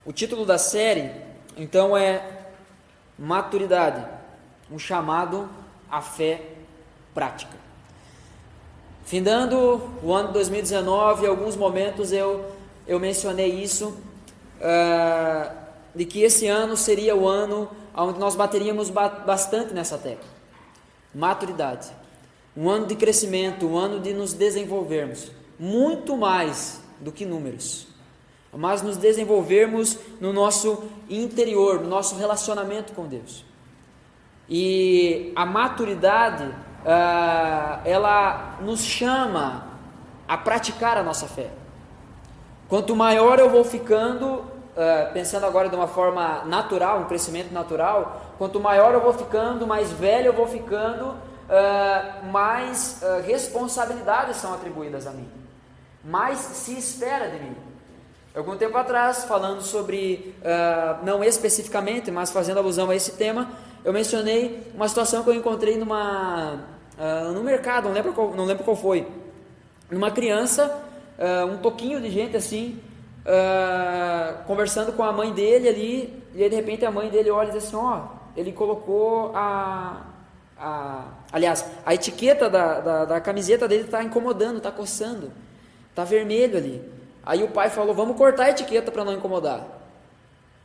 O título da série, então, é Maturidade, um chamado à fé prática. Findando o ano 2019, em alguns momentos eu mencionei isso, de que esse ano seria o ano onde nós bateríamos bastante nessa tecla. Maturidade, um ano de crescimento, um ano de nos desenvolvermos, muito mais do que números, mas nos desenvolvermos no nosso interior, no nosso relacionamento com Deus. E a maturidade, ela nos chama a praticar a nossa fé. Quanto maior eu vou ficando, pensando agora de uma forma natural, um crescimento natural, quanto maior eu vou ficando, mais velho eu vou ficando, mais responsabilidades são atribuídas a mim, mais se espera de mim. Algum tempo atrás, falando sobre, não especificamente, mas fazendo alusão a esse tema, eu mencionei uma situação que eu encontrei no mercado, não lembro qual foi, numa criança, um toquinho de gente assim, conversando com a mãe dele ali, e aí de repente a mãe dele olha e diz assim, ele colocou aliás, a etiqueta da camiseta dele está incomodando, está coçando, está vermelho ali. Aí o pai falou, vamos cortar a etiqueta para não incomodar.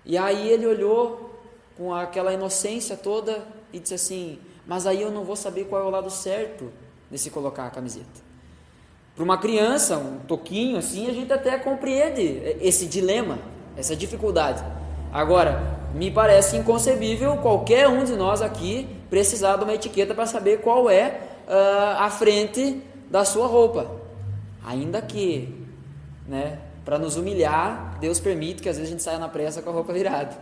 E aí ele olhou com aquela inocência toda e disse assim, mas aí eu não vou saber qual é o lado certo de se colocar a camiseta. Para uma criança, um toquinho assim, a gente até compreende esse dilema, essa dificuldade. Agora, me parece inconcebível qualquer um de nós aqui precisar de uma etiqueta para saber qual é a frente da sua roupa. Ainda que, para nos humilhar, Deus permite que às vezes a gente saia na pressa com a roupa virada.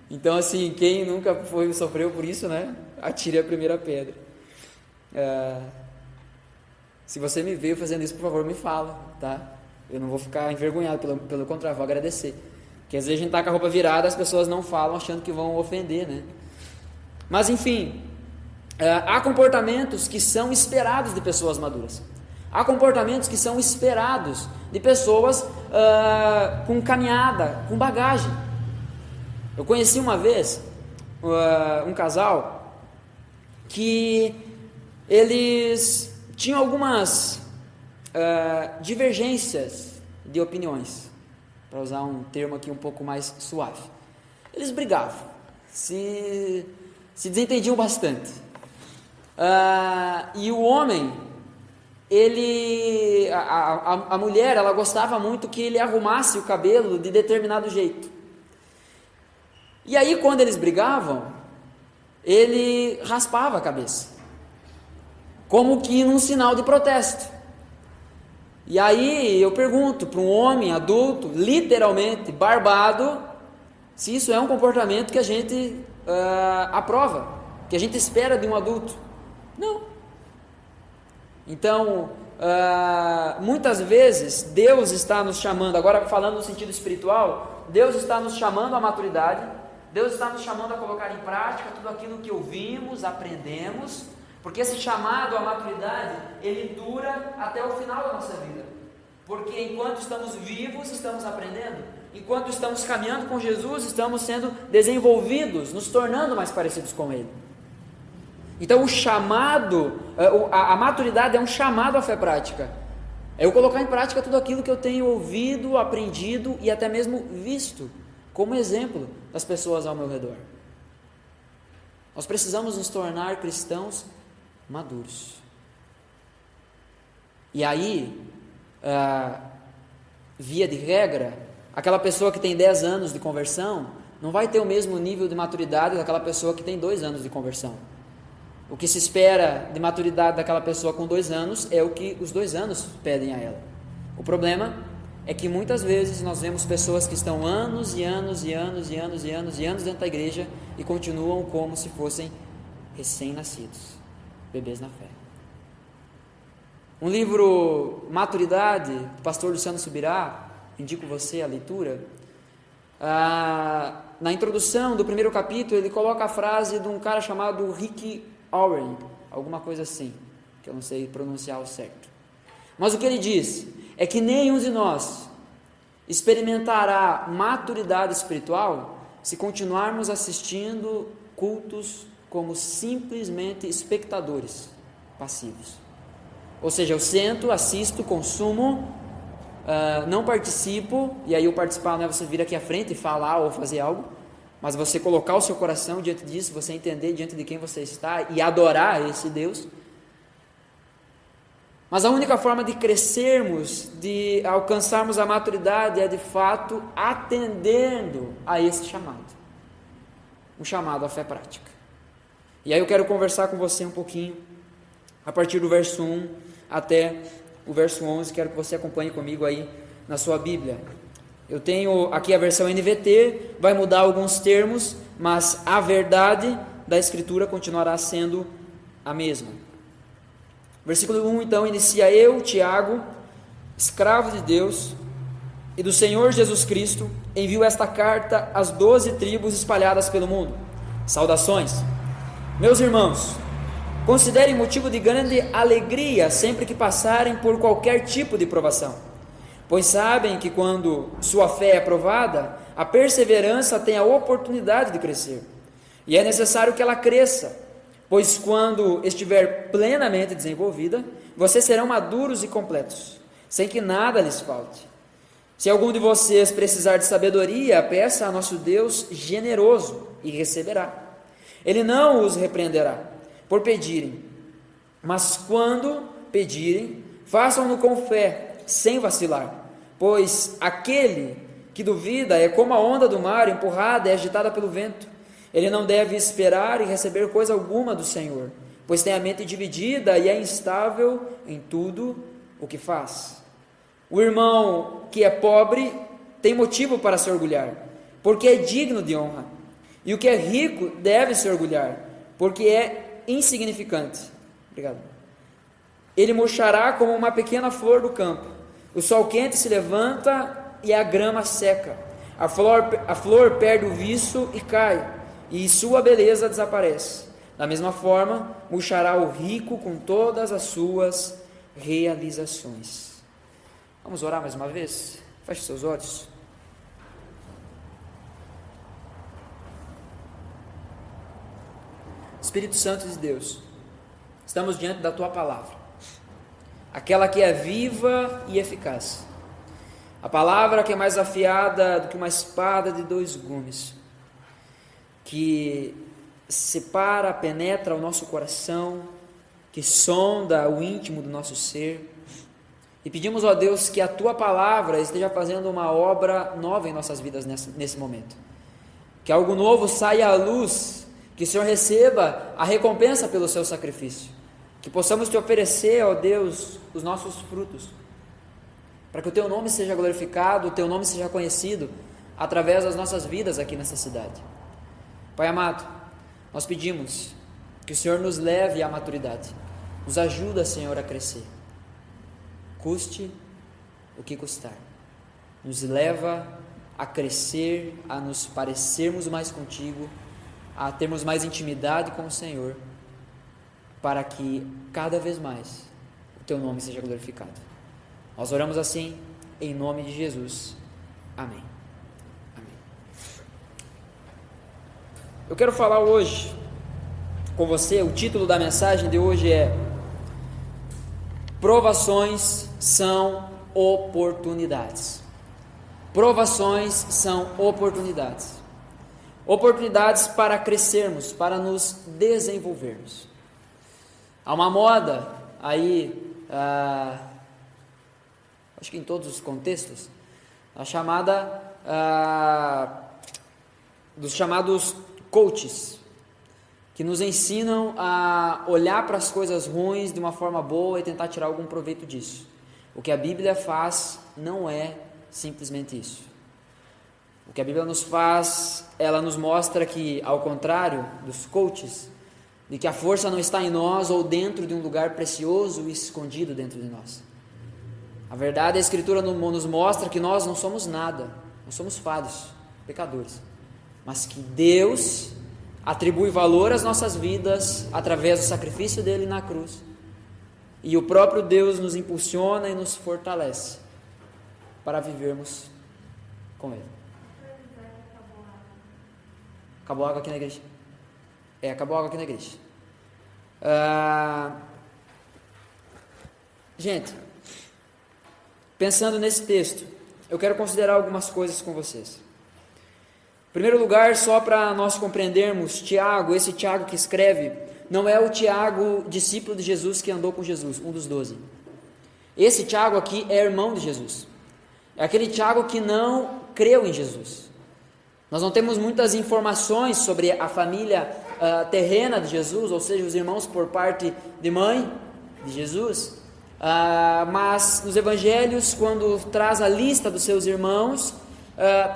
Então, assim, quem nunca sofreu por isso, atire a primeira pedra. Se você me veio fazendo isso, por favor, me fala, tá? Eu não vou ficar envergonhado, pelo contrário, vou agradecer. Porque às vezes a gente tá com a roupa virada, as pessoas não falam achando que vão ofender, Mas, enfim, há comportamentos que são esperados de pessoas maduras. Há comportamentos que são esperados de pessoas com caminhada, com bagagem. Eu conheci uma vez um casal que eles tinham algumas divergências de opiniões, para usar um termo aqui um pouco mais suave. Eles brigavam, se desentendiam bastante. E o homem, a mulher, ela gostava muito que ele arrumasse o cabelo de determinado jeito. E aí, quando eles brigavam, ele raspava a cabeça, como que num sinal de protesto. E aí eu pergunto para um homem adulto, literalmente barbado, se isso é um comportamento que a gente aprova, que a gente espera de um adulto. Não. Então, muitas vezes Deus está nos chamando, agora falando no sentido espiritual, Deus está nos chamando à maturidade, Deus está nos chamando a colocar em prática tudo aquilo que ouvimos, aprendemos, porque esse chamado à maturidade, ele dura até o final da nossa vida. Porque enquanto estamos vivos, estamos aprendendo. Enquanto estamos caminhando com Jesus, estamos sendo desenvolvidos, nos tornando mais parecidos com Ele. Então o chamado, a maturidade é um chamado à fé prática. É eu colocar em prática tudo aquilo que eu tenho ouvido, aprendido e até mesmo visto como exemplo das pessoas ao meu redor. Nós precisamos nos tornar cristãos maduros. E aí, via de regra, aquela pessoa que tem 10 anos de conversão não vai ter o mesmo nível de maturidade daquela pessoa que tem 2 anos de conversão. O que se espera de maturidade daquela pessoa com 2 anos é o que os 2 anos pedem a ela. O problema é que muitas vezes nós vemos pessoas que estão anos e anos e anos e anos e anos e anos dentro da igreja e continuam como se fossem recém-nascidos, bebês na fé. Um livro, Maturidade, do pastor Luciano Subirá, indico você a leitura. Na introdução do primeiro capítulo, ele coloca a frase de um cara chamado Rick Warren, alguma coisa assim, que eu não sei pronunciar o certo. Mas o que ele diz é que nenhum de nós experimentará maturidade espiritual se continuarmos assistindo cultos como simplesmente espectadores passivos. Ou seja, eu sento, assisto, consumo, não participo, e aí o participar não é você vir aqui à frente e falar ou fazer algo, mas você colocar o seu coração diante disso, você entender diante de quem você está e adorar esse Deus. Mas a única forma de crescermos, de alcançarmos a maturidade é de fato atendendo a esse chamado, um chamado à fé prática. E aí eu quero conversar com você um pouquinho, a partir do verso 1 até o verso 11, quero que você acompanhe comigo aí na sua Bíblia. Eu tenho aqui a versão NVT, vai mudar alguns termos, mas a verdade da Escritura continuará sendo a mesma. Versículo 1, então, inicia: eu, Tiago, escravo de Deus e do Senhor Jesus Cristo, envio esta carta às 12 tribos espalhadas pelo mundo. Saudações. Meus irmãos, considerem motivo de grande alegria sempre que passarem por qualquer tipo de provação, pois sabem que quando sua fé é provada, a perseverança tem a oportunidade de crescer, e é necessário que ela cresça, pois quando estiver plenamente desenvolvida, vocês serão maduros e completos, sem que nada lhes falte. Se algum de vocês precisar de sabedoria, peça a nosso Deus generoso e receberá. Ele não os repreenderá por pedirem, mas quando pedirem, façam-no com fé, sem vacilar, pois aquele que duvida é como a onda do mar, empurrada e agitada pelo vento. Ele não deve esperar e receber coisa alguma do Senhor, pois tem a mente dividida e é instável em tudo o que faz. O irmão que é pobre tem motivo para se orgulhar, porque é digno de honra, e o que é rico deve se orgulhar, porque é insignificante. Obrigado. Ele murchará como uma pequena flor do campo. O sol quente se levanta e a grama seca. A flor perde o viço e cai, e sua beleza desaparece. Da mesma forma, murchará o rico com todas as suas realizações. Vamos orar mais uma vez? Feche seus olhos. Espírito Santo de Deus, estamos diante da Tua Palavra, aquela que é viva e eficaz, a palavra que é mais afiada do que uma espada de 2 gumes, que separa, penetra o nosso coração, que sonda o íntimo do nosso ser. E pedimos, ó Deus, que a Tua Palavra esteja fazendo uma obra nova em nossas vidas nesse momento, que algo novo saia à luz, que o Senhor receba a recompensa pelo Seu sacrifício, que possamos Te oferecer, ó Deus, os nossos frutos, para que o Teu nome seja glorificado, o Teu nome seja conhecido através das nossas vidas aqui nessa cidade. Pai amado, nós pedimos que o Senhor nos leve à maturidade, nos ajuda, Senhor, a crescer, custe o que custar, nos leva a crescer, a nos parecermos mais contigo, a termos mais intimidade com o Senhor, para que cada vez mais o Teu nome seja glorificado. Nós oramos assim, em nome de Jesus. Amém. Eu quero falar hoje com você, o título da mensagem de hoje é: Provações são oportunidades. Provações são oportunidades. Oportunidades para crescermos, para nos desenvolvermos. Há uma moda aí, acho que em todos os contextos, a chamada dos chamados coaches, que nos ensinam a olhar para as coisas ruins de uma forma boa e tentar tirar algum proveito disso. O que a Bíblia faz não é simplesmente isso. O que a Bíblia nos faz, ela nos mostra que, ao contrário dos coaches, de que a força não está em nós ou dentro de um lugar precioso e escondido dentro de nós. A verdade, a Escritura nos mostra que nós não somos nada, nós somos falhos, pecadores, mas que Deus atribui valor às nossas vidas através do sacrifício dele na cruz, e o próprio Deus nos impulsiona e nos fortalece para vivermos com ele. Acabou a água aqui na igreja. Acabou a água aqui na igreja. Gente, pensando nesse texto, eu quero considerar algumas coisas com vocês. Em primeiro lugar, só para nós compreendermos, Tiago, esse Tiago que escreve, não é o Tiago, discípulo de Jesus, que andou com Jesus, um dos 12. Esse Tiago aqui é irmão de Jesus. É aquele Tiago que não creu em Jesus. Nós não temos muitas informações sobre a família terrena de Jesus, ou seja, os irmãos por parte de mãe de Jesus. Mas nos evangelhos, quando traz a lista dos seus irmãos,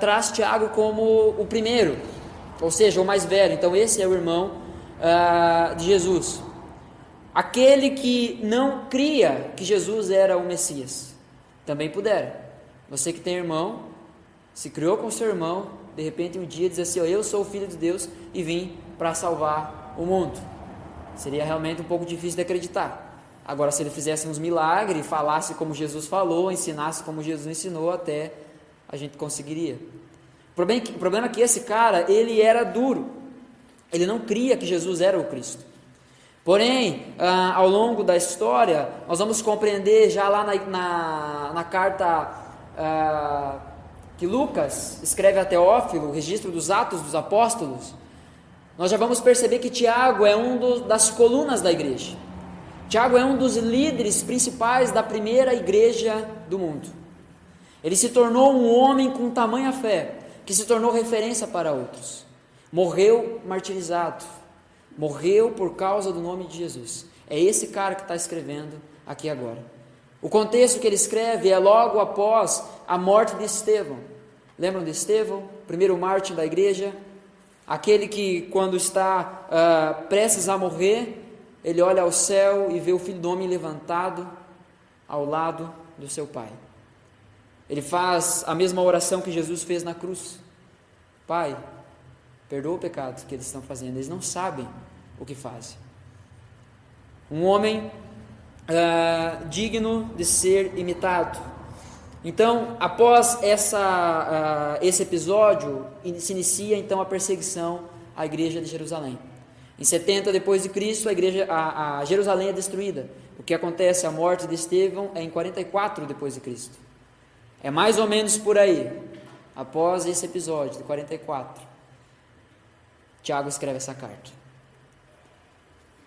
traz Tiago como o primeiro, ou seja, o mais velho. Então esse é o irmão de Jesus, aquele que não cria que Jesus era o Messias. Também pudera, você que tem irmão, se criou com seu irmão, de repente um dia diz assim: eu sou o filho de Deus e vim para salvar o mundo. Seria realmente um pouco difícil de acreditar. Agora, se ele fizesse uns milagres, falasse como Jesus falou, ensinasse como Jesus ensinou, até a gente conseguiria. O problema é que esse cara, ele era duro. Ele não cria que Jesus era o Cristo. Porém, ao longo da história, nós vamos compreender já lá na carta que Lucas escreve a Teófilo, o registro dos Atos dos Apóstolos, nós já vamos perceber que Tiago é das colunas da igreja. Tiago é um dos líderes principais da primeira igreja do mundo. Ele se tornou um homem com tamanha fé, que se tornou referência para outros. Morreu martirizado, morreu por causa do nome de Jesus. É esse cara que está escrevendo aqui agora. O contexto que ele escreve é logo após a morte de Estevão. Lembram de Estevão? Primeiro mártir da igreja, aquele que quando está prestes a morrer, ele olha ao céu e vê o Filho do Homem levantado ao lado do seu Pai. Ele faz a mesma oração que Jesus fez na cruz: Pai, perdoa o pecado que eles estão fazendo, eles não sabem o que fazem. Um homem digno de ser imitado. Então, após esse episódio, se inicia então a perseguição à igreja de Jerusalém. Em 70 depois de Cristo, a Jerusalém é destruída. O que acontece, a morte de Estevão, é em 44 depois de Cristo. É mais ou menos por aí, após esse episódio de 44, Tiago escreve essa carta.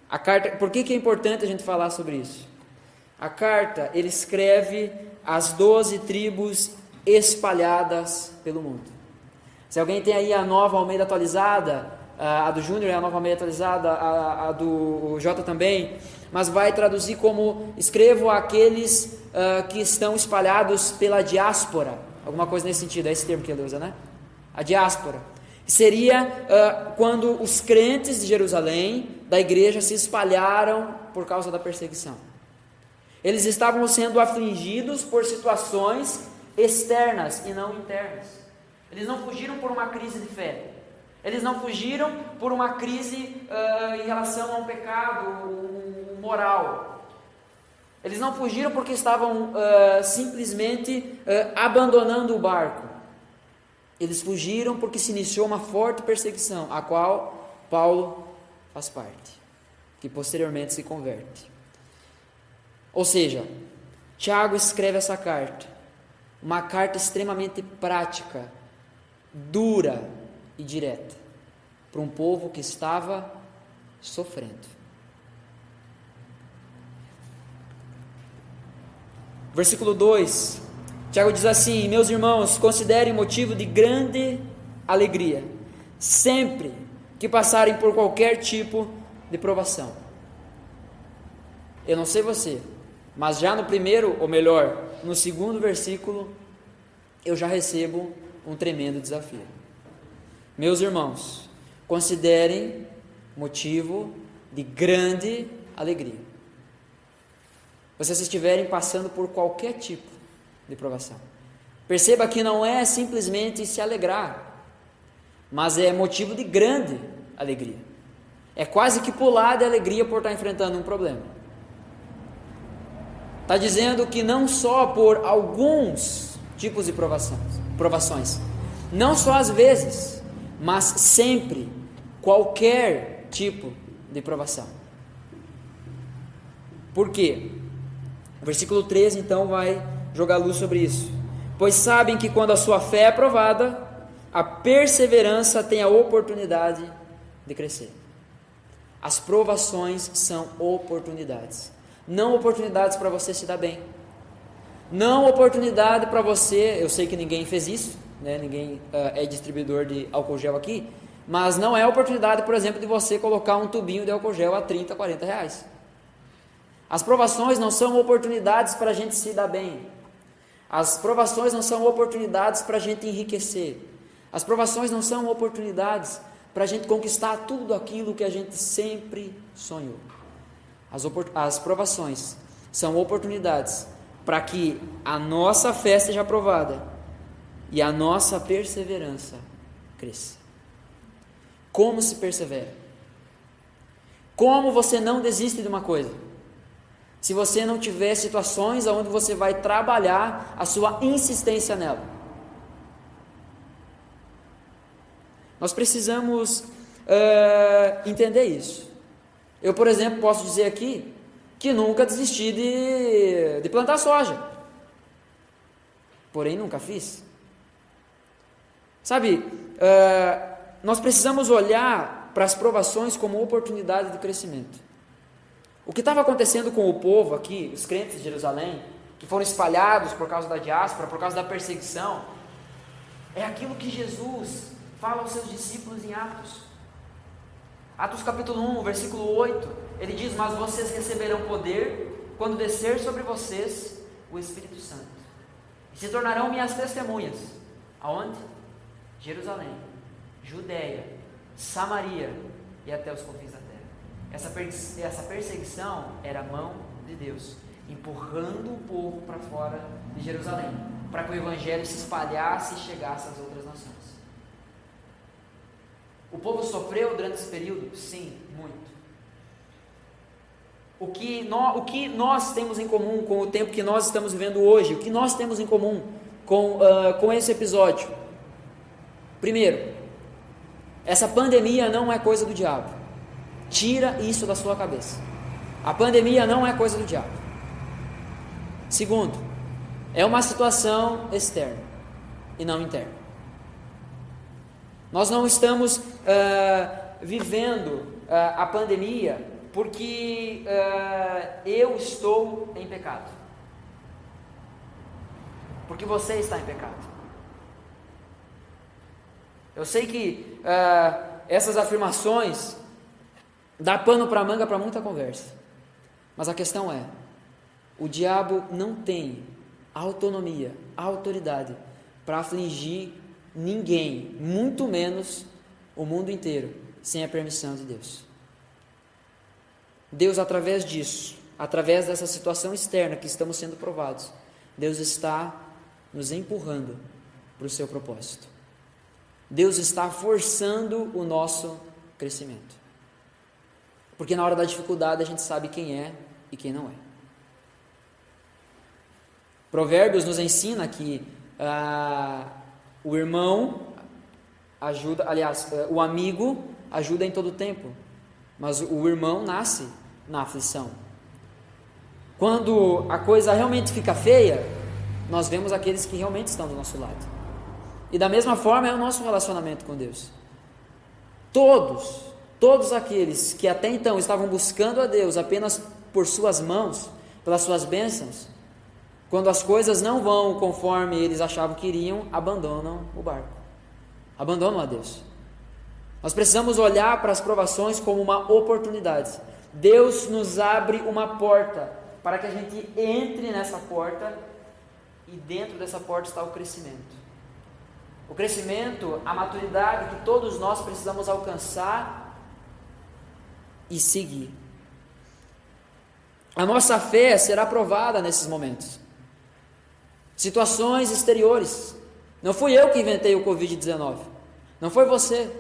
A carta, por que é importante a gente falar sobre isso? A carta, ele escreve às 12 tribos espalhadas pelo mundo. Se alguém tem aí a Nova Almeida atualizada, a do Júnior é a Nova Almeida atualizada, a do Jota também, mas vai traduzir como: escrevo àqueles que estão espalhados pela diáspora, alguma coisa nesse sentido, é esse termo que ele usa, né? A diáspora. Seria quando os crentes de Jerusalém, da igreja, se espalharam por causa da perseguição. Eles estavam sendo afligidos por situações externas e não internas. Eles não fugiram por uma crise de fé. Eles não fugiram por uma crise em relação a um pecado moral. Eles não fugiram porque estavam simplesmente abandonando o barco. Eles fugiram porque se iniciou uma forte perseguição, a qual Paulo faz parte, que posteriormente se converte. Ou seja, Tiago escreve essa carta, uma carta extremamente prática, dura e direta, para um povo que estava sofrendo. Versículo 2, Tiago diz assim: meus irmãos, considerem motivo de grande alegria, sempre que passarem por qualquer tipo de provação. Eu não sei você, mas já no primeiro, ou melhor, no segundo versículo, eu já recebo um tremendo desafio. Meus irmãos, considerem motivo de grande alegria. Vocês estiverem passando por qualquer tipo de provação. Perceba que não é simplesmente se alegrar, mas é motivo de grande alegria. É quase que pular de alegria por estar enfrentando um problema. Está dizendo que não só por alguns tipos de provação, provações. Não só às vezes, mas sempre, qualquer tipo de provação. Por quê? O versículo 13 então vai jogar luz sobre isso. Pois sabem que quando a sua fé é aprovada, a perseverança tem a oportunidade de crescer. As provações são oportunidades. Não oportunidades para você se dar bem. Não oportunidade para você, eu sei que ninguém fez isso, né? Ninguém é distribuidor de álcool gel aqui, mas não é oportunidade, por exemplo, de você colocar um tubinho de álcool gel a 30, 40 reais. As provações não são oportunidades para a gente se dar bem. As provações não são oportunidades para a gente enriquecer. As provações não são oportunidades para a gente conquistar tudo aquilo que a gente sempre sonhou. As provações são oportunidades para que a nossa fé seja aprovada e a nossa perseverança cresça. Como se persevera? Como você não desiste de uma coisa? Se você não tiver situações onde você vai trabalhar a sua insistência nela. Nós precisamos entender isso. Eu, por exemplo, posso dizer aqui que nunca desisti de plantar soja. Porém, nunca fiz. Sabe, nós precisamos olhar para as provações como oportunidade de crescimento. O que estava acontecendo com o povo aqui, os crentes de Jerusalém, que foram espalhados por causa da diáspora, por causa da perseguição, é aquilo que Jesus fala aos seus discípulos em Atos. Atos capítulo 1, versículo 8, ele diz: mas vocês receberão poder quando descer sobre vocês o Espírito Santo, e se tornarão minhas testemunhas. Aonde? Jerusalém, Judeia, Samaria e até os confins da terra. Essa perseguição era a mão de Deus, empurrando o povo para fora de Jerusalém, para que o Evangelho se espalhasse e chegasse às outras nações. O povo sofreu durante esse período? Sim, muito. O que nós temos em comum com o tempo que nós estamos vivendo hoje? O que nós temos em comum com esse episódio? Primeiro, essa pandemia não é coisa do diabo. Tira isso da sua cabeça. A pandemia não é coisa do diabo. Segundo, é uma situação externa e não interna. Nós não estamos vivendo a pandemia porque eu estou em pecado. Porque você está em pecado. Eu sei que essas afirmações dá pano para manga para muita conversa. Mas a questão é, o diabo não tem autonomia, autoridade para afligir ninguém, muito menos o mundo inteiro, sem a permissão de Deus. Deus, através disso, através dessa situação externa que estamos sendo provados, Deus está nos empurrando para o seu propósito. Deus está forçando o nosso crescimento. Porque na hora da dificuldade a gente sabe quem é e quem não é. Provérbios nos ensina que o irmão ajuda, aliás, o amigo ajuda em todo tempo, mas o irmão nasce na aflição. Quando a coisa realmente fica feia, nós vemos aqueles que realmente estão do nosso lado. E da mesma forma é o nosso relacionamento com Deus. Todos aqueles que até então estavam buscando a Deus apenas por suas mãos, pelas suas bênçãos, quando as coisas não vão conforme eles achavam que iriam, abandonam o barco, abandonam a Deus. Nós precisamos olhar para as provações como uma oportunidade. Deus nos abre uma porta para que a gente entre nessa porta, e dentro dessa porta está o crescimento. O crescimento, a maturidade que todos nós precisamos alcançar e seguir. A nossa fé será provada nesses momentos. Situações exteriores. Não fui eu que inventei o Covid-19. Não foi você.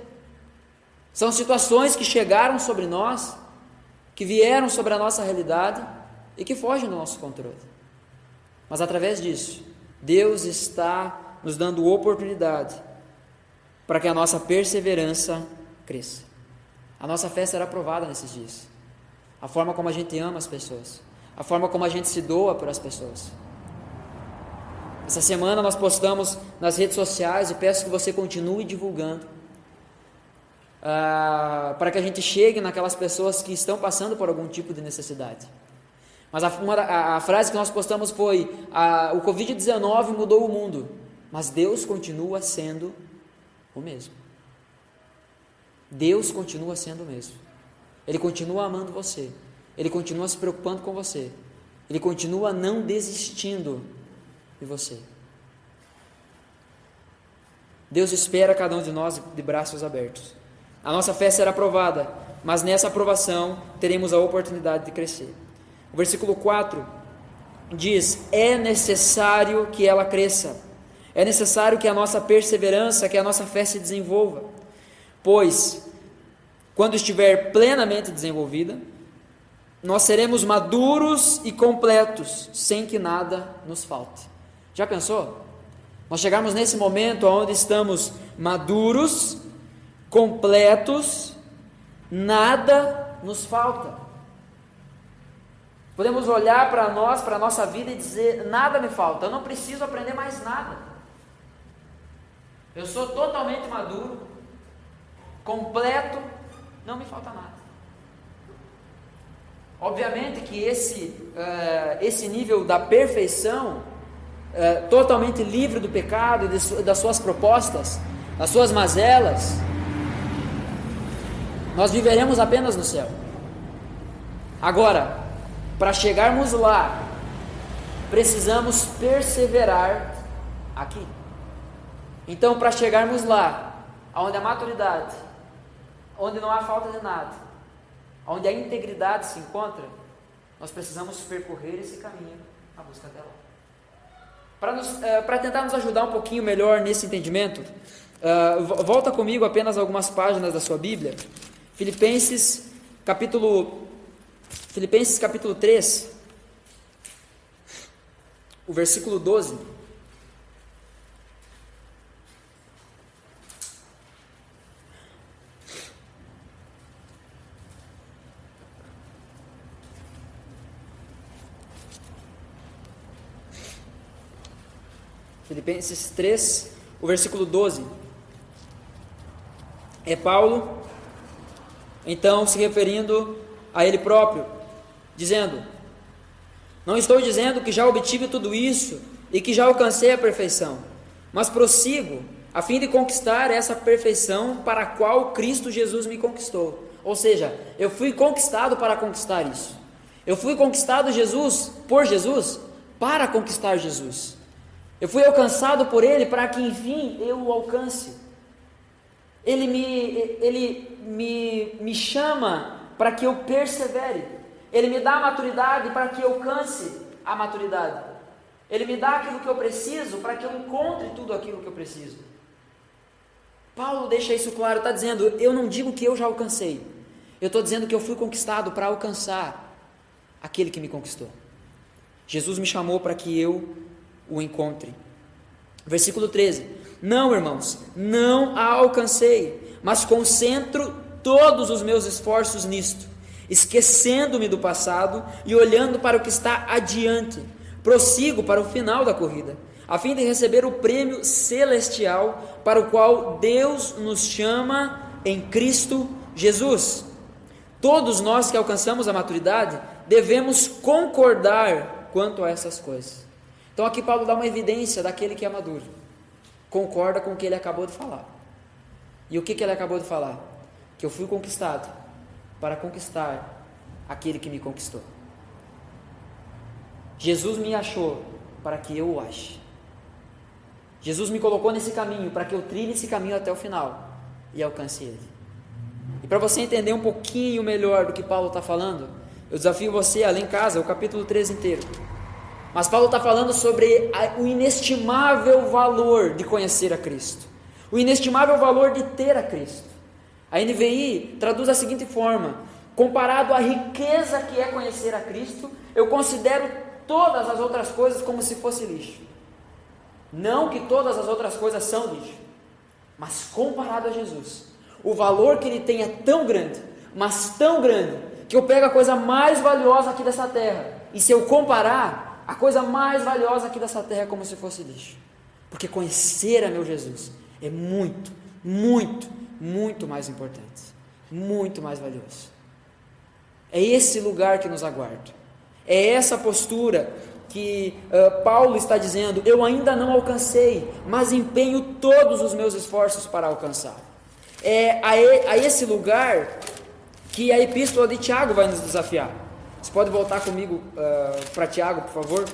São situações que chegaram sobre nós, que vieram sobre a nossa realidade e que fogem do nosso controle. Mas através disso, Deus está nos dando oportunidade para que a nossa perseverança cresça. A nossa fé será provada nesses dias. A forma como a gente ama as pessoas, a forma como a gente se doa para as pessoas. Essa semana nós postamos nas redes sociais, e peço que você continue divulgando, para que a gente chegue naquelas pessoas que estão passando por algum tipo de necessidade. Mas a frase que nós postamos foi: o Covid-19 mudou o mundo, mas Deus continua sendo o mesmo. Deus continua sendo o mesmo. Ele continua amando você, Ele continua se preocupando com você, Ele continua não desistindo de você. Deus espera cada um de nós de braços abertos. A nossa fé será provada, mas nessa aprovação teremos a oportunidade de crescer. O versículo 4 diz: é necessário que ela cresça, é necessário que a nossa perseverança, que a nossa fé se desenvolva, pois quando estiver plenamente desenvolvida, nós seremos maduros e completos, sem que nada nos falte. Já pensou? Nós chegarmos nesse momento onde estamos maduros, completos, nada nos falta. Podemos olhar para nós, para a nossa vida e dizer: nada me falta, eu não preciso aprender mais nada. Eu sou totalmente maduro, completo, não me falta nada. Obviamente que esse nível da perfeição, totalmente livre do pecado e das suas propostas, das suas mazelas, nós viveremos apenas no céu. Agora, para chegarmos lá, precisamos perseverar aqui. Então, para chegarmos lá, onde a maturidade, onde não há falta de nada, onde a integridade se encontra, nós precisamos percorrer esse caminho na busca dela. Para tentar nos ajudar um pouquinho melhor nesse entendimento, volta comigo apenas algumas páginas da sua Bíblia. Filipenses capítulo 3, o versículo 12. Filipenses 3, o versículo 12. É Paulo, então, se referindo a ele próprio, dizendo: não estou dizendo que já obtive tudo isso e que já alcancei a perfeição, mas prossigo a fim de conquistar essa perfeição para a qual Cristo Jesus me conquistou. Ou seja, eu fui conquistado para conquistar isso. Eu fui conquistado por Jesus para conquistar Jesus. Eu fui alcançado por Ele para que enfim eu o alcance. Ele me chama para que eu persevere. Ele me dá a maturidade para que eu alcance a maturidade. Ele me dá aquilo que eu preciso para que eu encontre tudo aquilo que eu preciso. Paulo deixa isso claro, está dizendo: eu não digo que eu já alcancei, eu estou dizendo que eu fui conquistado para alcançar aquele que me conquistou. Jesus me chamou para que eu o encontre. Versículo 13: não, irmãos, não a alcancei, mas concentro todos os meus esforços nisto, esquecendo-me do passado e olhando para o que está adiante, prossigo para o final da corrida, a fim de receber o prêmio celestial para o qual Deus nos chama em Cristo Jesus. Todos nós que alcançamos a maturidade devemos concordar quanto a essas coisas. Então aqui Paulo dá uma evidência daquele que é maduro, concorda com o que ele acabou de falar. E o que ele acabou de falar? Que eu fui conquistado para conquistar aquele que me conquistou. Jesus me achou para que eu o ache. Jesus me colocou nesse caminho para que eu trilhe esse caminho até o final e alcance ele. E para você entender um pouquinho melhor do que Paulo está falando, eu desafio você a ler em casa o capítulo 3 inteiro. Mas Paulo está falando sobre o inestimável valor de conhecer a Cristo, o inestimável valor de ter a Cristo. A NVI traduz da seguinte forma: comparado à riqueza que é conhecer a Cristo, eu considero todas as outras coisas como se fosse lixo. Não que todas as outras coisas são lixo, mas comparado a Jesus, o valor que ele tem é tão grande, mas tão grande, que eu pego a coisa mais valiosa aqui dessa terra, e se eu comparar, a coisa mais valiosa aqui dessa terra é como se fosse lixo, porque conhecer a meu Jesus é muito, muito, muito mais importante, muito mais valioso. É esse lugar que nos aguarda, é essa postura que Paulo está dizendo: eu ainda não alcancei, mas empenho todos os meus esforços para alcançar. É a esse lugar que a epístola de Tiago vai nos desafiar. Você pode voltar comigo para Tiago, por favor?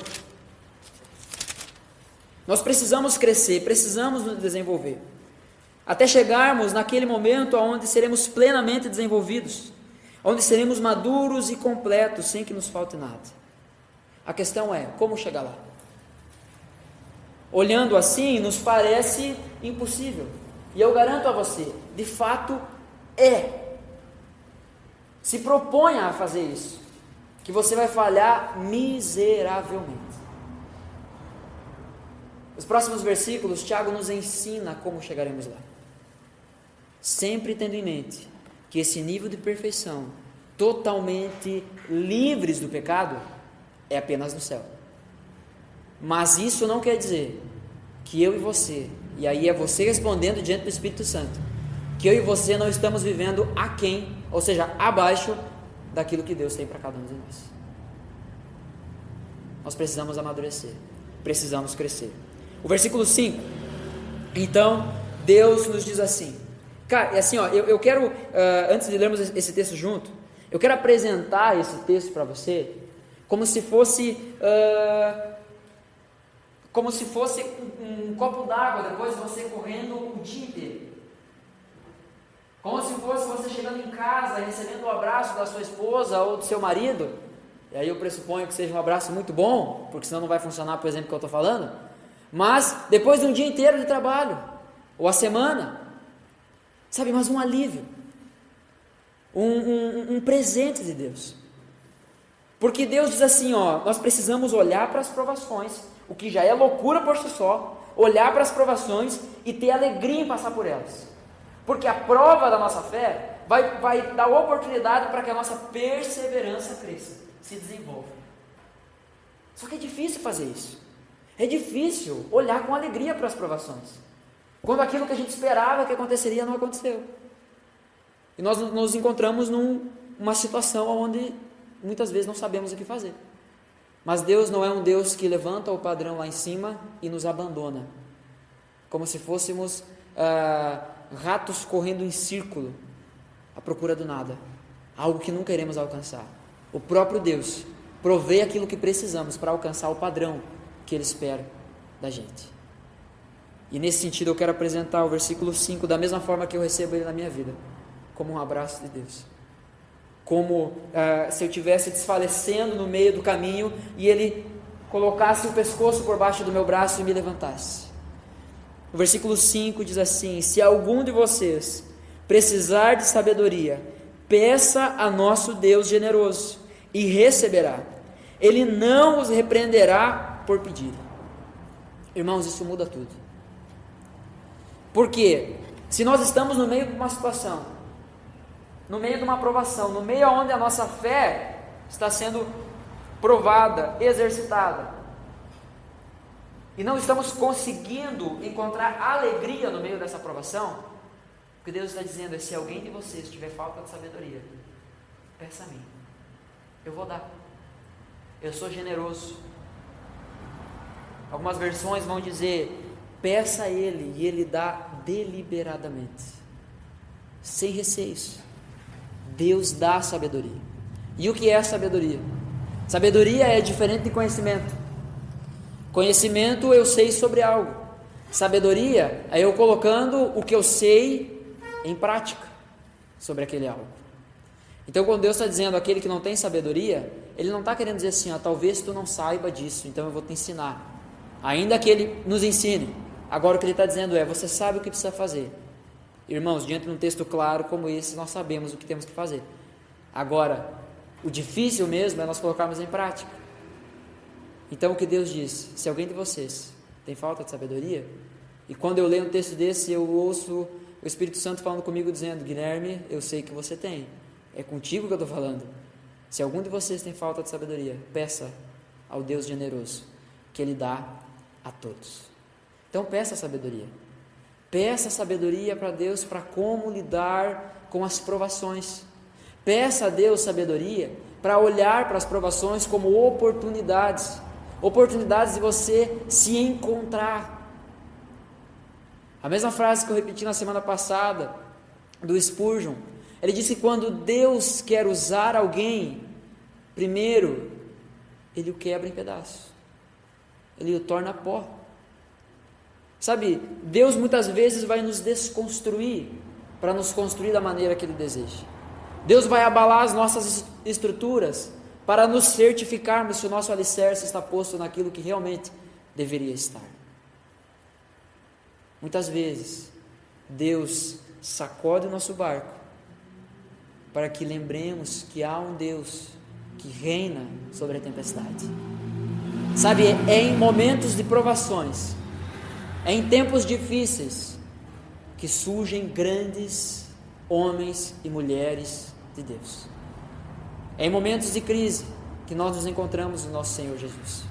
Nós precisamos crescer, precisamos nos desenvolver, até chegarmos naquele momento onde seremos plenamente desenvolvidos, onde seremos maduros e completos, sem que nos falte nada. A questão é, como chegar lá? Olhando assim, nos parece impossível, e eu garanto a você, de fato é. Se proponha a fazer isso, que você vai falhar miseravelmente. Nos próximos versículos, Tiago nos ensina como chegaremos lá, sempre tendo em mente que esse nível de perfeição, totalmente livres do pecado, é apenas no céu. Mas isso não quer dizer que eu e você, e aí é você respondendo diante do Espírito Santo, que eu e você não estamos vivendo aquém, ou seja, abaixo daquilo que Deus tem para cada um de nós. Nós precisamos amadurecer, precisamos crescer. O versículo 5, então, Deus nos diz assim, cara, é assim, ó, eu quero, antes de lermos esse texto junto, eu quero apresentar esse texto para você, como se fosse um copo d'água, depois você correndo o dia inteiro, como se fosse você chegando em casa, recebendo o abraço da sua esposa ou do seu marido, e aí eu pressuponho que seja um abraço muito bom, porque senão não vai funcionar, por exemplo, que eu estou falando, mas depois de um dia inteiro de trabalho, ou a semana, sabe, mas um alívio, um presente de Deus, porque Deus diz assim, ó, nós precisamos olhar para as provações, o que já é loucura por si só, olhar para as provações e ter alegria em passar por elas, porque a prova da nossa fé vai dar oportunidade para que a nossa perseverança cresça, se desenvolva. Só que é difícil fazer isso, é difícil olhar com alegria para as provações, quando aquilo que a gente esperava que aconteceria não aconteceu, e nós nos encontramos numa situação onde muitas vezes não sabemos o que fazer. Mas Deus não é um Deus que levanta o padrão lá em cima e nos abandona, como se fôssemos ratos correndo em círculo à procura do nada, algo que nunca iremos alcançar. O próprio Deus provê aquilo que precisamos para alcançar o padrão que Ele espera da gente. E nesse sentido eu quero apresentar o versículo 5 da mesma forma que eu recebo ele na minha vida, como um abraço de Deus, como se eu estivesse desfalecendo no meio do caminho e Ele colocasse o pescoço por baixo do meu braço e me levantasse. O versículo 5 diz assim: se algum de vocês precisar de sabedoria, peça a nosso Deus generoso e receberá, Ele não os repreenderá por pedir. Irmãos, isso muda tudo, porque se nós estamos no meio de uma situação, no meio de uma provação, no meio onde a nossa fé está sendo provada, exercitada, e não estamos conseguindo encontrar alegria no meio dessa provação, o que Deus está dizendo é: se alguém de vocês tiver falta de sabedoria, peça a mim, eu vou dar, eu sou generoso. Algumas versões vão dizer: peça a Ele e Ele dá deliberadamente, sem receios. Deus dá sabedoria. E o que é sabedoria? Sabedoria é diferente de conhecimento. Conhecimento eu sei sobre algo. Sabedoria é eu colocando o que eu sei em prática sobre aquele algo. Então, quando Deus está dizendo aquele que não tem sabedoria, Ele não está querendo dizer assim, ó, talvez tu não saiba disso, então eu vou te ensinar, ainda que Ele nos ensine. Agora o que Ele está dizendo é: você sabe o que precisa fazer. Irmãos, diante de um texto claro como esse, nós sabemos o que temos que fazer. Agora, o difícil mesmo é nós colocarmos em prática. Então o que Deus diz: se alguém de vocês Tem falta de sabedoria? E quando eu leio um texto desse, eu ouço o Espírito Santo falando comigo, dizendo: Guilherme, eu sei que você tem. É contigo que eu estou falando. Se algum de vocês tem falta de sabedoria, peça ao Deus generoso, que Ele dá a todos. Então peça sabedoria. Peça sabedoria para Deus, para como lidar com as provações. Peça a Deus sabedoria para olhar para as provações como oportunidades. Oportunidades de você se encontrar. A mesma frase que eu repeti na semana passada, do Spurgeon. Ele disse que quando Deus quer usar alguém, primeiro, Ele o quebra em pedaços. Ele o torna pó. Sabe, Deus muitas vezes vai nos desconstruir para nos construir da maneira que Ele deseja. Deus vai abalar as nossas estruturas para nos certificarmos se o nosso alicerce está posto naquilo que realmente deveria estar. Muitas vezes, Deus sacode o nosso barco para que lembremos que há um Deus que reina sobre a tempestade. Sabe, é em momentos de provações, é em tempos difíceis que surgem grandes homens e mulheres de Deus. É em momentos de crise que nós nos encontramos no nosso Senhor Jesus.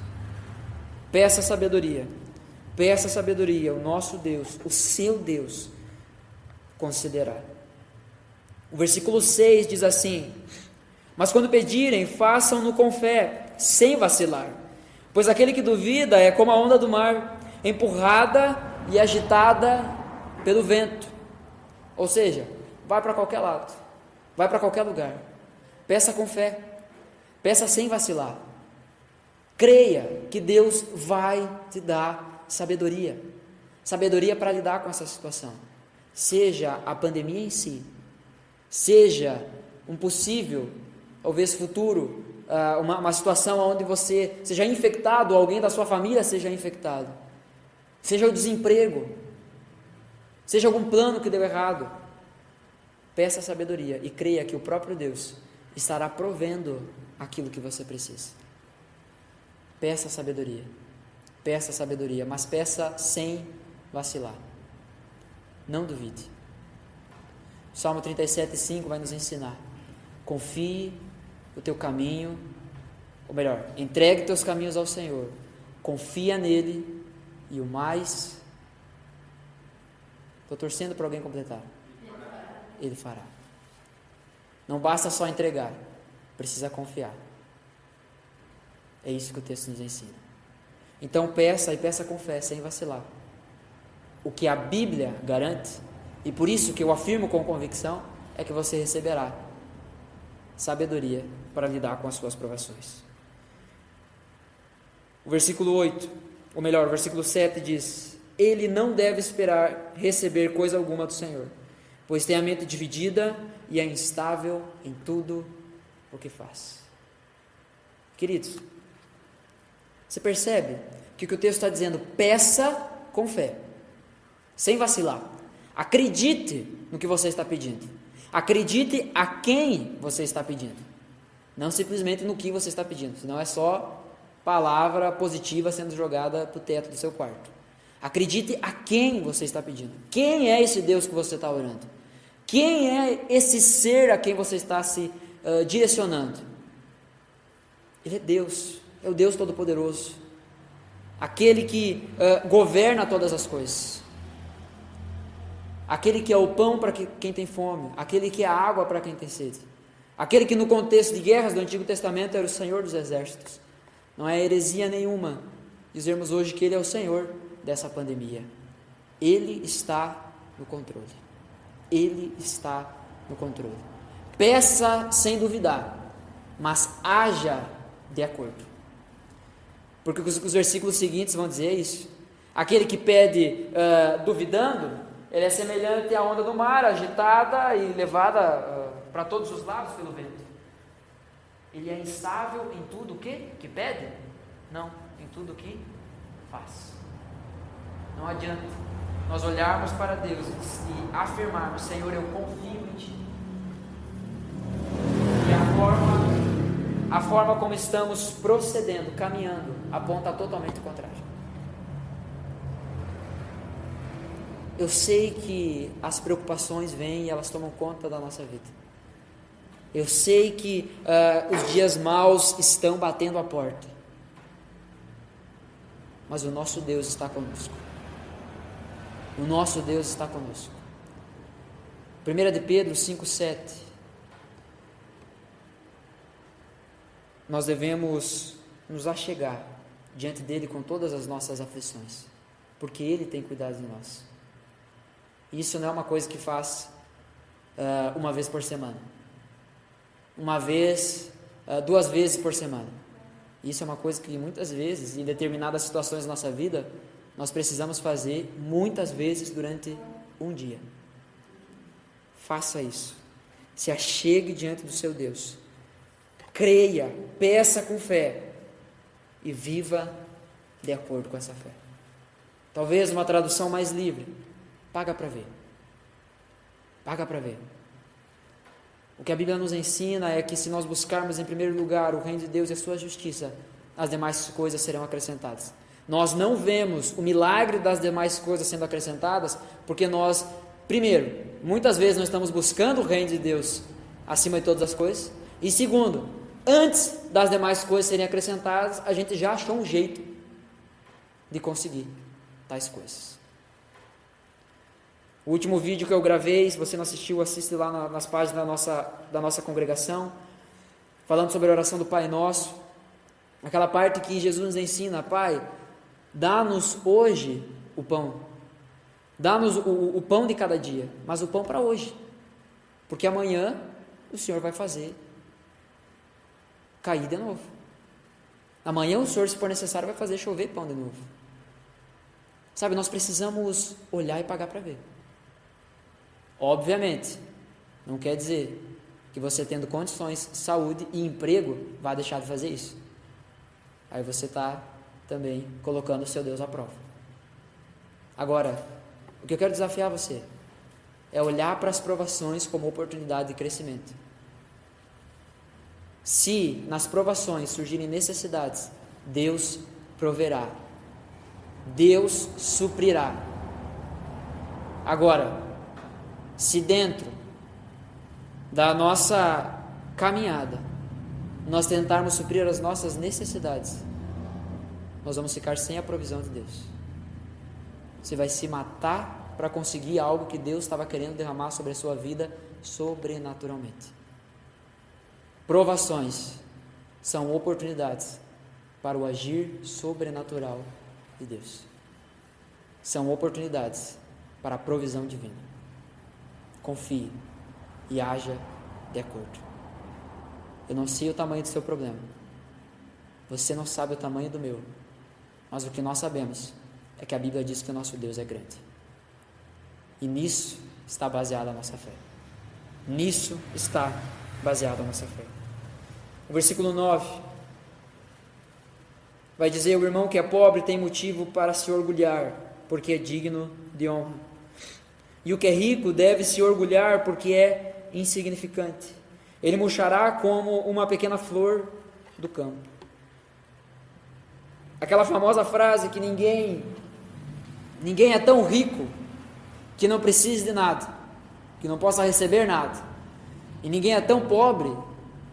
Peça sabedoria, o nosso Deus, o seu Deus, concederá. O versículo 6 diz assim: mas quando pedirem, façam-no com fé, sem vacilar, pois aquele que duvida é como a onda do mar, empurrada e agitada pelo vento. Ou seja, vai para qualquer lado, vai para qualquer lugar. Peça com fé, peça sem vacilar. Creia que Deus vai te dar sabedoria, sabedoria para lidar com essa situação, seja a pandemia em si, seja um possível, talvez futuro, uma situação onde você seja infectado, ou alguém da sua família seja infectado, seja o desemprego, seja algum plano que deu errado. Peça sabedoria e creia que o próprio Deus estará provendo aquilo que você precisa. Peça sabedoria, mas peça sem vacilar. Não duvide. Salmo 37:5 vai nos ensinar: confie o teu caminho, ou melhor, entregue teus caminhos ao Senhor, confia nele e o mais, estou torcendo para alguém completar, Ele fará. Não basta só entregar, precisa confiar. É isso que o texto nos ensina. Então peça, e peça com fé, sem vacilar. O que a Bíblia garante, e por isso que eu afirmo com convicção, é que você receberá sabedoria para lidar com as suas provações. O versículo 8, ou melhor, o versículo 7 diz: ele não deve esperar receber coisa alguma do Senhor, pois tem a mente dividida e é instável em tudo o que faz. Queridos, você percebe que o que o texto está dizendo? Peça com fé, sem vacilar. Acredite no que você está pedindo. Acredite a quem você está pedindo. Não simplesmente no que você está pedindo, senão é só palavra positiva sendo jogada para o teto do seu quarto. Acredite a quem você está pedindo. Quem é esse Deus que você está orando? Quem é esse ser a quem você está se direcionando? Ele é Deus, é o Deus Todo-Poderoso, aquele que governa todas as coisas, aquele que é o pão para quem tem fome, aquele que é a água para quem tem sede, aquele que no contexto de guerras do Antigo Testamento era o Senhor dos Exércitos. Não é heresia nenhuma dizermos hoje que Ele é o Senhor dessa pandemia. Ele está no controle. Ele está no controle. Peça sem duvidar, mas haja de acordo. Porque os versículos seguintes vão dizer isso. Aquele que pede duvidando, ele é semelhante à onda do mar, agitada e levada para todos os lados pelo vento. Ele é instável em tudo o que pede? Não, em tudo o que faz. Não adianta nós olharmos para Deus e afirmarmos: Senhor, eu confio em Ti. E a forma como estamos procedendo, caminhando, aponta totalmente o contrário. eu sei que as preocupações vêm e elas tomam conta da nossa vida. Eu sei que os dias maus estão batendo a porta. Mas o nosso Deus está conosco. O nosso Deus está conosco. 1 de Pedro 5,7. Nós devemos nos achegar diante dele com todas as nossas aflições, porque ele tem cuidado de nós. Isso não é uma coisa que faz uma vez por semana, uma vez, 2 vezes por semana. Isso é uma coisa que muitas vezes, em determinadas situações da nossa vida, nós precisamos fazer muitas vezes durante um dia. Faça isso. Se achegue diante do seu Deus. Creia, peça com fé e viva de acordo com essa fé. Talvez uma tradução mais livre: paga para ver. Paga para ver. O que a Bíblia nos ensina é que se nós buscarmos em primeiro lugar o reino de Deus e a sua justiça, as demais coisas serão acrescentadas. Nós não vemos o milagre das demais coisas sendo acrescentadas porque nós, primeiro, muitas vezes não estamos buscando o reino de Deus acima de todas as coisas, e segundo, antes das demais coisas serem acrescentadas, a gente já achou um jeito de conseguir tais coisas. O último vídeo que eu gravei, se você não assistiu, assiste lá nas páginas da nossa congregação, falando sobre a oração do Pai Nosso, aquela parte que Jesus nos ensina: Pai, dá-nos hoje o pão, dá-nos o pão de cada dia, mas o pão para hoje, porque amanhã o Senhor vai fazer cair de novo. Amanhã o Senhor, se for necessário, vai fazer chover pão de novo. Sabe, nós precisamos olhar e pagar para ver. Obviamente, não quer dizer que você tendo condições, saúde e emprego, vai deixar de fazer isso. Aí você está também colocando o seu Deus à prova. Agora, o que eu quero desafiar você é olhar para as provações como oportunidade de crescimento. Se nas provações surgirem necessidades, Deus proverá. Deus suprirá. Agora, se dentro da nossa caminhada nós tentarmos suprir as nossas necessidades, nós vamos ficar sem a provisão de Deus. Você vai se matar para conseguir algo que Deus estava querendo derramar sobre a sua vida sobrenaturalmente. Provações são oportunidades para o agir sobrenatural de Deus. São oportunidades para a provisão divina. Confie e haja de acordo. Eu não sei o tamanho do seu problema. Você não sabe o tamanho do meu. Mas o que nós sabemos é que a Bíblia diz que o nosso Deus é grande. E nisso está baseada a nossa fé. Nisso está baseada a nossa fé. O versículo 9 vai dizer: o irmão que é pobre tem motivo para se orgulhar, porque é digno de honra. E o que é rico deve se orgulhar, porque é insignificante. Ele murchará como uma pequena flor do campo. Aquela famosa frase que ninguém é tão rico que não precise de nada, que não possa receber nada. E ninguém é tão pobre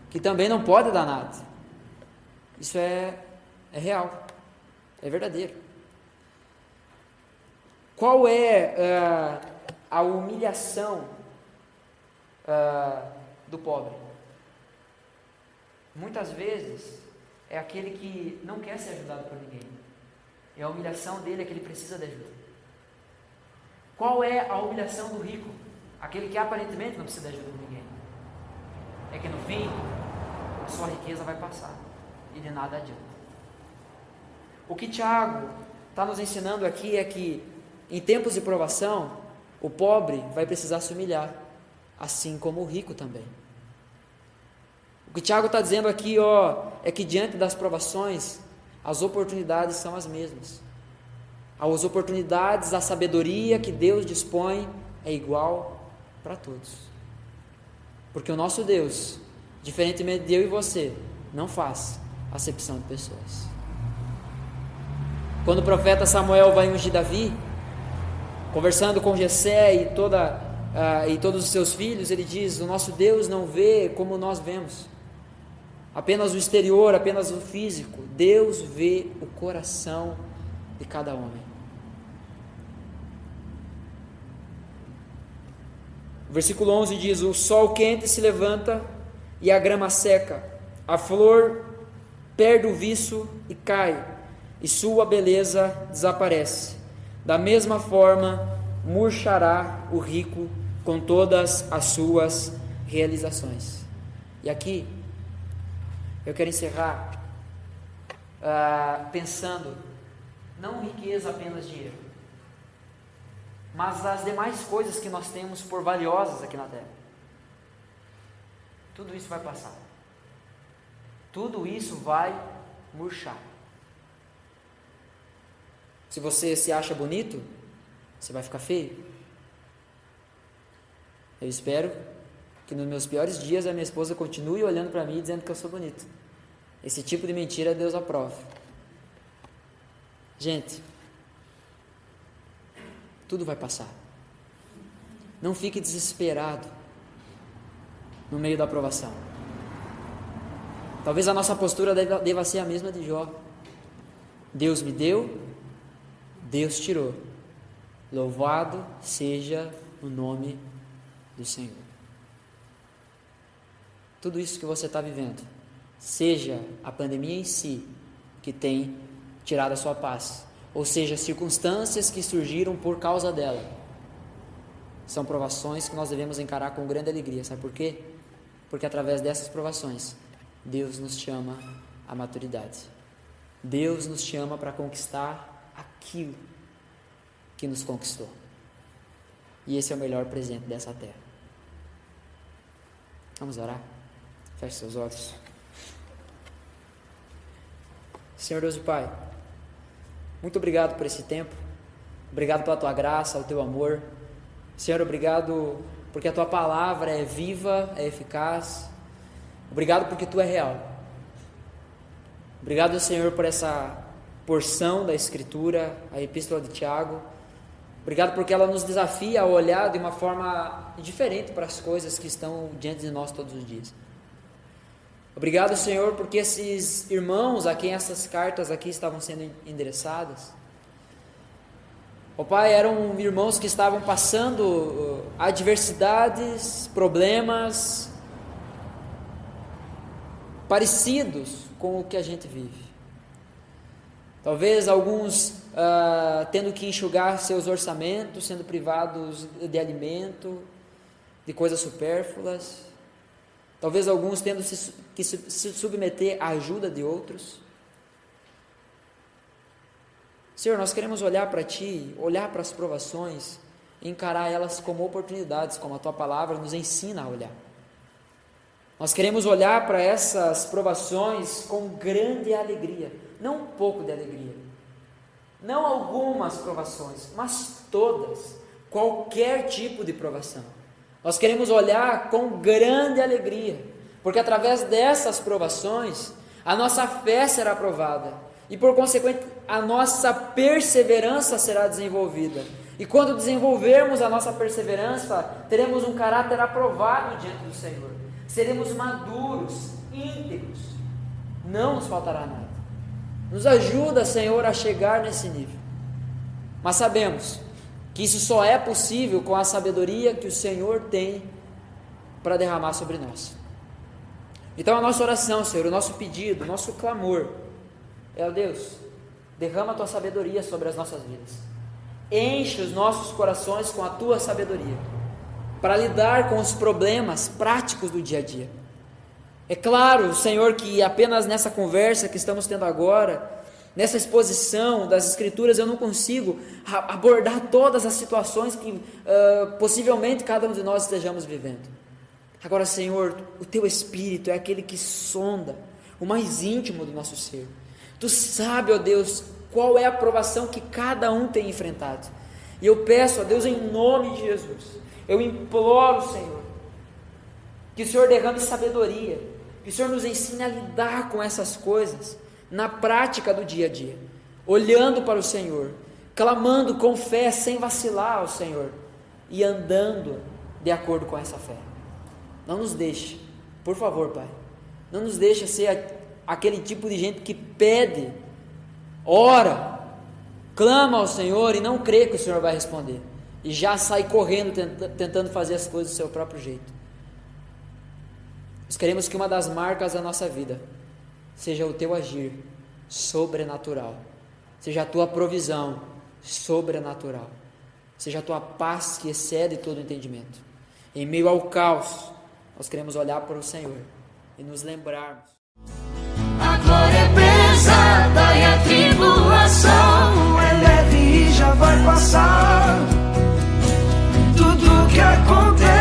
que também não pode dar nada. Isso é real, é verdadeiro. Qual é a humilhação do pobre? Muitas vezes é aquele que não quer ser ajudado por ninguém. E a humilhação dele é que ele precisa de ajuda. Qual é a humilhação do rico? Aquele que aparentemente não precisa de ajuda de ninguém. É que no fim, a sua riqueza vai passar e de nada adianta. O que Tiago está nos ensinando aqui é que em tempos de provação, o pobre vai precisar se humilhar, assim como o rico também. O que Tiago está dizendo aqui, é que diante das provações, as oportunidades são as mesmas. As oportunidades, a sabedoria que Deus dispõe é igual para todos. Porque o nosso Deus, diferentemente de eu e você, não faz acepção de pessoas. Quando o profeta Samuel vai ungir Davi, Conversando com Jessé e todos os seus filhos, ele diz: o nosso Deus não vê como nós vemos, apenas o exterior, apenas o físico. Deus vê o coração de cada homem. O versículo 11 diz: o sol quente se levanta e a grama seca, a flor perde o viço e cai, e sua beleza desaparece. Da mesma forma, murchará o rico com todas as suas realizações. E aqui, eu quero encerrar pensando, não riqueza apenas dinheiro, mas as demais coisas que nós temos por valiosas aqui na terra. Tudo isso vai passar. Tudo isso vai murchar. Se você se acha bonito, você vai ficar feio. Eu espero que nos meus piores dias a minha esposa continue olhando para mim e dizendo que eu sou bonito. Esse tipo de mentira Deus aprova. Gente, tudo vai passar. Não fique desesperado no meio da aprovação. Talvez a nossa postura deva ser a mesma de Jó. Deus me deu, Deus tirou. Louvado seja o nome do Senhor. Tudo isso que você está vivendo, seja a pandemia em si que tem tirado a sua paz, ou seja, circunstâncias que surgiram por causa dela, são provações que nós devemos encarar com grande alegria. Sabe por quê? Porque através dessas provações, Deus nos chama à maturidade. Deus nos chama para conquistar aquilo que nos conquistou. E esse é o melhor presente dessa terra. Vamos orar? Feche seus olhos. Senhor Deus e Pai, muito obrigado por esse tempo. Obrigado pela Tua graça, o Teu amor. Senhor, obrigado porque a Tua palavra é viva, é eficaz. Obrigado porque Tu é real. Obrigado, Senhor, por essa porção da Escritura, a Epístola de Tiago. Obrigado porque ela nos desafia a olhar de uma forma diferente para as coisas que estão diante de nós todos os dias. Obrigado, Senhor, porque esses irmãos a quem essas cartas aqui estavam sendo endereçadas, ó Pai, eram irmãos que estavam passando adversidades, problemas parecidos com o que a gente vive. Talvez alguns tendo que enxugar seus orçamentos, sendo privados de alimento, de coisas supérfluas. Talvez alguns tendo que se submeter à ajuda de outros. Senhor, nós queremos olhar para Ti, olhar para as provações, e encarar elas como oportunidades, como a Tua palavra nos ensina a olhar. Nós queremos olhar para essas provações com grande alegria, não um pouco de alegria, não algumas provações, mas todas, qualquer tipo de provação. Nós queremos olhar com grande alegria, porque através dessas provações, a nossa fé será provada, e por consequente, a nossa perseverança será desenvolvida. E quando desenvolvermos a nossa perseverança, teremos um caráter aprovado diante do Senhor. Seremos maduros, íntegros, não nos faltará nada. Nos ajuda, Senhor, a chegar nesse nível. Mas sabemos que isso só é possível com a sabedoria que o Senhor tem para derramar sobre nós. Então a nossa oração, Senhor, o nosso pedido, o nosso clamor é: ó Deus, derrama a Tua sabedoria sobre as nossas vidas. Enche os nossos corações com a Tua sabedoria, para lidar com os problemas práticos do dia a dia. É claro, Senhor, que apenas nessa conversa que estamos tendo agora, nessa exposição das Escrituras, eu não consigo abordar todas as situações que possivelmente cada um de nós estejamos vivendo. Agora, Senhor, o Teu Espírito é aquele que sonda o mais íntimo do nosso ser. Tu sabe, ó Deus, qual é a provação que cada um tem enfrentado. E eu peço, ó Deus, em nome de Jesus, eu imploro, Senhor, que o Senhor derrame sabedoria, que o Senhor nos ensine a lidar com essas coisas na prática do dia a dia, olhando para o Senhor, clamando com fé, sem vacilar ao Senhor, e andando de acordo com essa fé. Não nos deixe, por favor, Pai, não nos deixe ser aquele tipo de gente que pede, ora, clama ao Senhor e não crê que o Senhor vai responder, e já sai correndo tentando fazer as coisas do seu próprio jeito. Nós queremos que uma das marcas da nossa vida seja o teu agir sobrenatural, seja a tua provisão sobrenatural, seja a tua paz que excede todo entendimento. Em meio ao caos, nós queremos olhar para o Senhor e nos lembrarmos. A glória é pesada e a tribulação é leve e já vai passar. Tudo que acontece